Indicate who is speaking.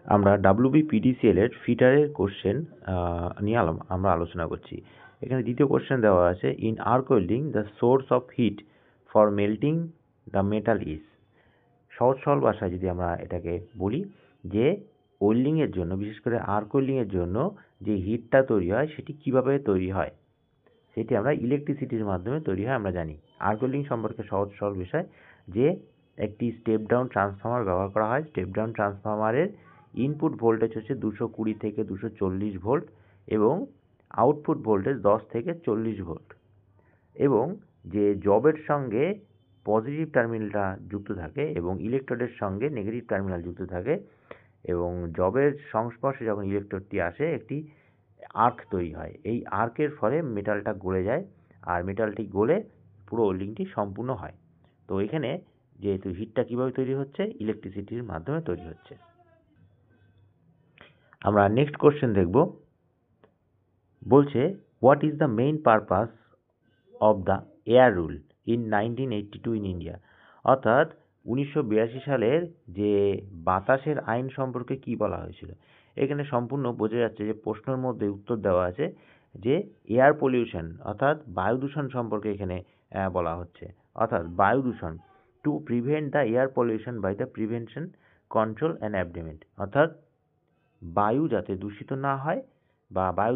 Speaker 1: আমরা WBPDCL এর ফিটারের question নিয়ে আমরা আলোচনা করছি। এখানে দ্বিতীয় কোশ্চেন দেওয়া আছে, in arc welding the source of heat for melting the metal is. সহজ সরল ভাষায় যদি আমরা এটাকে বলি যে ওয়েল্ডিংয়ের জন্য, বিশেষ করে আর্ক ওয়েল্ডিংয়ের জন্য যে হিটটা তৈরি হয় সেটি কিভাবে তৈরি হয়, সেটি আমরা ইলেকট্রিসিটির মাধ্যমে তৈরি হয় আমরা জানি। আর্ক ওয়েল্ডিং সম্পর্কে সহজ সরল বিষয় যে একটি স্টেপ ডাউন ট্রান্সফর্মার ব্যবহার করা হয়। স্টেপ ডাউন ট্রান্সফর্মারের ইনপুট ভোল্টেজ হচ্ছে 220 থেকে 240 ভোল্ট এবং আউটপুট ভোল্টেজ 10 থেকে 40 ভোল্ট, এবং যে জবের সঙ্গে পজিটিভ টার্মিনালটা যুক্ত থাকে এবং ইলেকট্রোডের সঙ্গে নেগেটিভ টার্মিনাল যুক্ত থাকে, এবং জবের সংস্পর্শে যখন ইলেকট্রোডটি আসে একটি আর্ক তৈরি হয়। এই আর্কের ফলে মেটালটা গলে যায়, আর মেটালটি গলে পুরো ওয়েল্ডিংটি সম্পূর্ণ হয়। তো এখানে যেহেতু হিটটা কীভাবে তৈরি হচ্ছে, ইলেকট্রিসিটির মাধ্যমে তৈরি হচ্ছে। আমরা নেক্সট কোশ্চেন দেখব। বলছে, what is the main purpose of the air rule in 1982 in India. অর্থাৎ 1982 সালের যে বাতাসের আইন সম্পর্কে কি বলা হয়েছিল। এখানে সম্পূর্ণ বোঝা যাচ্ছে যে প্রশ্নের মধ্যে উত্তর দেওয়া আছে যে এয়ার পলিউশন অর্থাৎ বায়ু দূষণ সম্পর্কে এখানে বলা হচ্ছে। অর্থাৎ বায়ু দূষণ, to prevent the air pollution by the prevention control and abatement. অর্থাৎ বায়ু যাতে দূষিত না হয় বা বায়ু